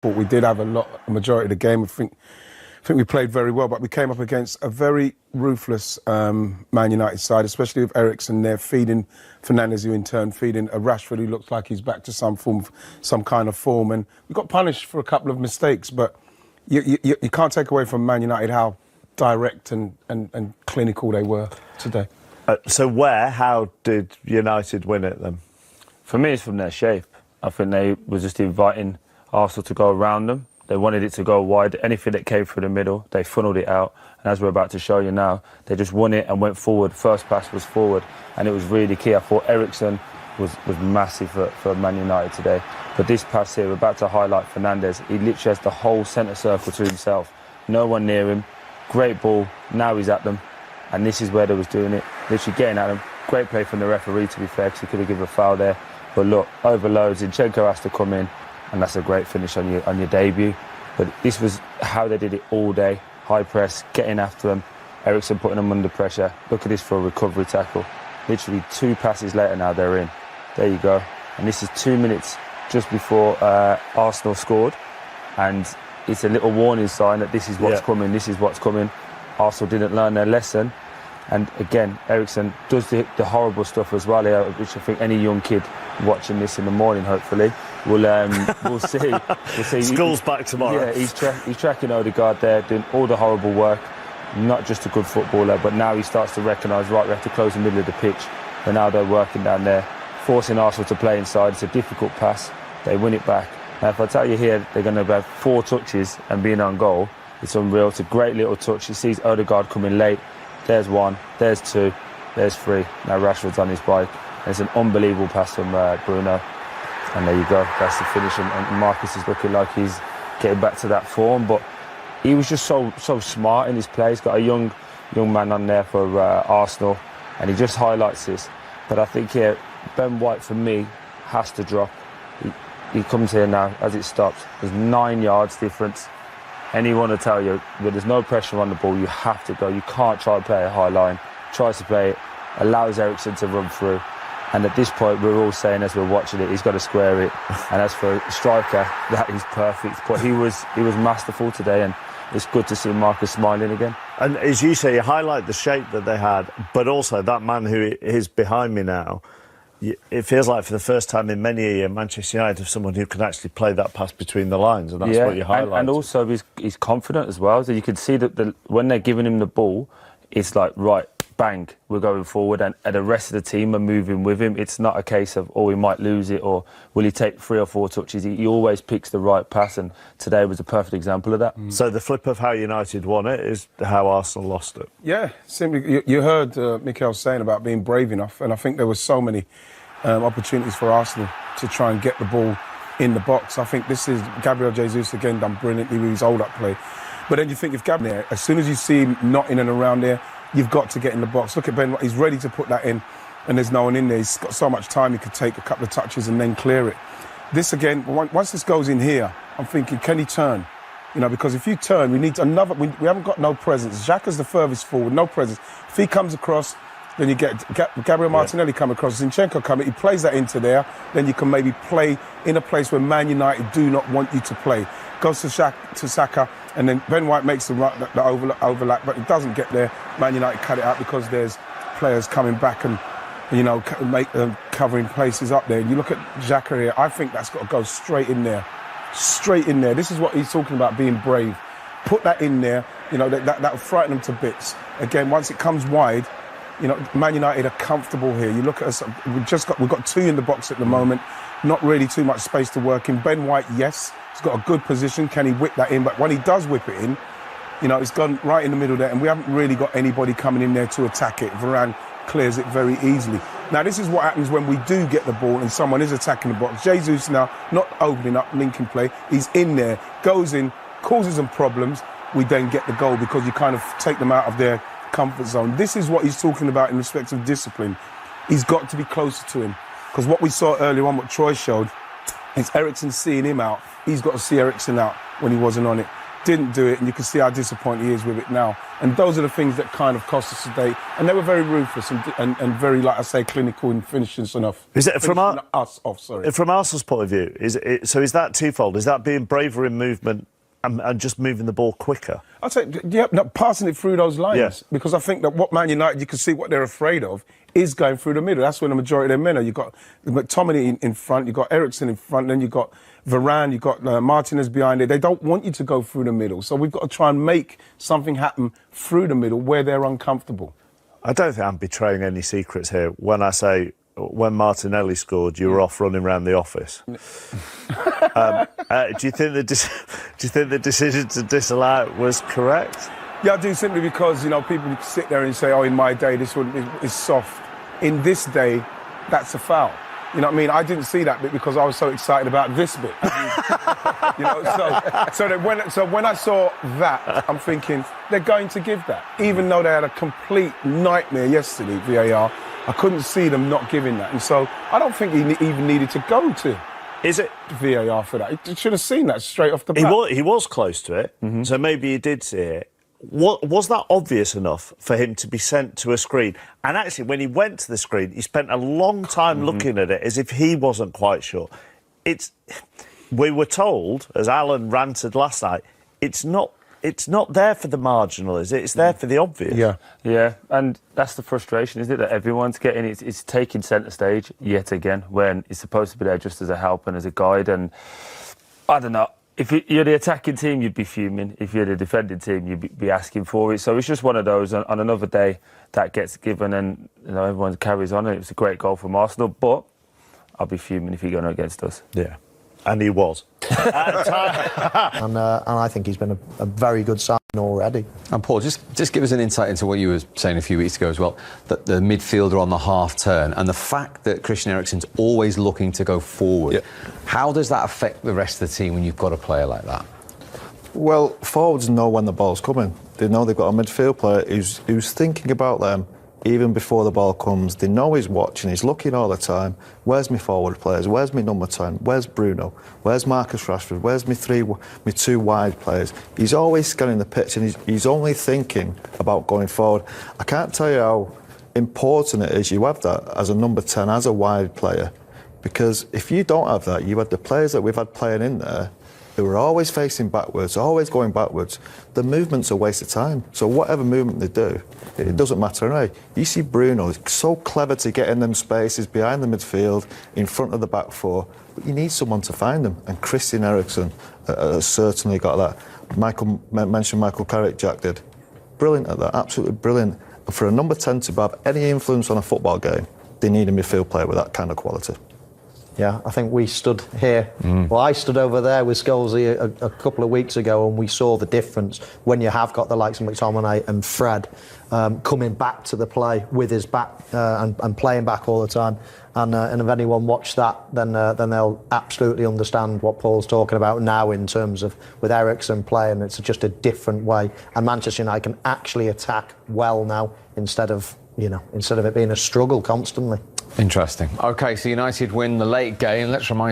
But we did have a majority of the game. I think we played very well, but we came up against a very ruthless Man United side, especially with Eriksen there feeding Fernandes, who in turn feeding a Rashford who looks like he's back to some kind of form. And we got punished for a couple of mistakes, but you can't take away from Man United how direct and clinical they were today. How did United win it then? For me, it's from their shape. I think they were just inviting Arsenal to go around them. They wanted it to go wide. Anything that came through the middle, they funneled it out. And as we're about to show you now, they just won it and went forward. First pass was forward, and it was really key. I thought Eriksen was massive for Man United today. But this pass here, we're about to highlight Fernandes. He literally has the whole centre circle to himself. No one near him. Great ball. Now he's at them. And this is where they was doing it. Literally getting at them. Great play from the referee, to be fair, because he could have given a foul there. But look, overloads. Zinchenko has to come in. And that's a great finish on your debut. But this was how they did it all day. High press, getting after them. Eriksen putting them under pressure. Look at this for a recovery tackle. Literally 2 passes later now they're in. There you go. And this is 2 minutes just before Arsenal scored. And it's a little warning sign that this is what's coming, this is what's coming. Arsenal didn't learn their lesson. And again, Eriksen does the horrible stuff as well, which I think any young kid watching this in the morning, hopefully, we'll see. We'll see. School's back tomorrow. Yeah, he's tracking Odegaard there, doing all the horrible work. Not just a good footballer, but now he starts to recognise, right, we have to close the middle of the pitch. But now they're working down there, forcing Arsenal to play inside. It's a difficult pass. They win it back. Now, if I tell you here, they're going to have 4 touches and being on goal, it's unreal. It's a great little touch. He sees Odegaard coming late. There's 1, there's 2, there's 3. Now Rashford's on his bike. It's an unbelievable pass from Bruno. And there you go. That's the finish. And Marcus is looking like he's getting back to that form. But he was just so smart in his play. He's got a young man on there for Arsenal. And he just highlights this. But I think here, Ben White, for me, has to drop. He comes here now as it stops. There's 9 yards difference. Anyone will tell you, when there's no pressure on the ball, you have to go. You can't try to play a high line. Tries to play it, allows Eriksen to run through. And at this point, we're all saying as we're watching it, he's got to square it. And as for a striker, that is perfect. But he was masterful today, and it's good to see Marcus smiling again. And as you say, you highlight the shape that they had, but also that man who is behind me now. It feels like for the first time in many a year, Manchester United have someone who can actually play that pass between the lines, and that's what you highlight. And also he's confident as well. So you can see that when they're giving him the ball, it's like, right, bang, we're going forward, and the rest of the team are moving with him. It's not a case of, we might lose it, or will he take 3 or 4 touches. He always picks the right pass, and today was a perfect example of that. So the flip of how United won it is how Arsenal lost it. Yeah, simply, you heard Mikel saying about being brave enough, and I think there were so many opportunities for Arsenal to try and get the ball in the box. I think this is Gabriel Jesus again done brilliantly with his hold-up play. But then you think if Gabriel, as soon as you see him not in and around there, you've got to get in the box. Look at Ben, he's ready to put that in, and there's no one in there. He's got so much time, he could take a couple of touches and then clear it. This again, once this goes in here, I'm thinking, can he turn? You know, because if you turn, we need another, we haven't got no presence. Xhaka's the furthest forward, no presence. If he comes across, then you get Gabriel Martinelli come across, Zinchenko coming, he plays that into there, then you can maybe play in a place where Man United do not want you to play. Goes to Saka, and then Ben White makes the overlap, but it doesn't get there. Man United cut it out because there's players coming back and, you know, covering places up there. And you look at Xhaka here, I think that's got to go straight in there. Straight in there. This is what he's talking about, being brave. Put that in there, you know, that'll frighten them to bits. Again, once it comes wide, you know, Man United are comfortable here. You look at us, we've got 2 in the box at the moment, not really too much space to work in. Ben White, yes, he's got a good position. Can he whip that in? But when he does whip it in, you know, it's gone right in the middle there, and we haven't really got anybody coming in there to attack it. Varane clears it very easily. Now, this is what happens when we do get the ball and someone is attacking the box. Jesus now not opening up, linking play. He's in there, goes in, causes them problems. We then get the goal because you kind of take them out of their comfort zone. This is what he's talking about in respect of discipline. He's got to be closer to him, because what we saw earlier on, what Troy showed, is Eriksen seeing him out. He's got to see Eriksen out when he wasn't on it. didn't do it, and you can see how disappointed he is with it now. And those are the things that kind of cost us today. And they were very ruthless and very, like I say, clinical in finishing us off. Is it from us off? Sorry. From Arsenal's point of view, is that twofold? Is that being braver in movement and just moving the ball quicker? I'd say, yeah, passing it through those lines. Yeah. Because I think that what Man United, you can see what they're afraid of, is going through the middle. That's where the majority of their men are. You've got McTominay in front, you've got Eriksen in front, then you've got Varane, you've got Martinez behind it. They don't want you to go through the middle. So we've got to try and make something happen through the middle where they're uncomfortable. I don't think I'm betraying any secrets here when I say when Martinelli scored, you were off running around the office. Do you think the decision to disallow it was correct? Yeah, I do, simply because, you know, people sit there and say, oh, in my day, this one is soft. In this day, that's a foul. You know what I mean? I didn't see that bit because I was so excited about this bit. You know, so when I saw that, I'm thinking, they're going to give that. Even though they had a complete nightmare yesterday, VAR, I couldn't see them not giving that. And so I don't think he even needed to go to VAR for that. He should have seen that straight off the bat. He was close to it, so maybe he did see it. Was that obvious enough for him to be sent to a screen? And actually, when he went to the screen, he spent a long time looking at it as if he wasn't quite sure. We were told, as Alan ranted last night, it's not there for the marginal, is it? It's there for the obvious. Yeah, and that's the frustration, isn't it? That everyone's getting it's taking centre stage yet again when it's supposed to be there just as a help and as a guide. And I don't know. If you're the attacking team, you'd be fuming. If you're the defending team, you'd be asking for it. So it's just one of those. On another day, that gets given, and you know everyone carries on. And it was a great goal from Arsenal, but I'll be fuming if you're going against us. Yeah, and he was. And I think he's been a very good sign already. And Paul, just give us an insight into what you were saying a few weeks ago as well, that the midfielder on the half turn and the fact that Christian Eriksen's always looking to go forward. Yeah. How does that affect the rest of the team when you've got a player like that? Well, forwards know when the ball's coming. They know they've got a midfield player who's thinking about them even before the ball comes. They know he's watching, he's looking all the time. Where's my forward players? Where's my number 10? Where's Bruno? Where's Marcus Rashford? Where's my two wide players? He's always scanning the pitch, and he's only thinking about going forward. I can't tell you how important it is you have that as a number 10, as a wide player, because if you don't have that, you had the players that we've had playing in there who are always facing backwards, always going backwards. The movement's a waste of time. So whatever movement they do, it doesn't matter anyway. You see Bruno, he's so clever to get in them spaces behind the midfield, in front of the back four, but you need someone to find them. And Christian Eriksen has certainly got that. Michael mentioned Michael Carrick, Jack did. Brilliant at that, absolutely brilliant. And for a number 10 to have any influence on a football game, they need a midfield player with that kind of quality. Yeah, I think we stood here. Well, I stood over there with Scholesy a couple of weeks ago, and we saw the difference when you have got the likes of McTominay and Fred coming back to the play with his back and playing back all the time. And if anyone watched that, then they'll absolutely understand what Paul's talking about now in terms of with Eriksen playing. It's just a different way, and Manchester United can actually attack well now instead of it being a struggle constantly. Interesting. OK, so United win the late game. Let's remind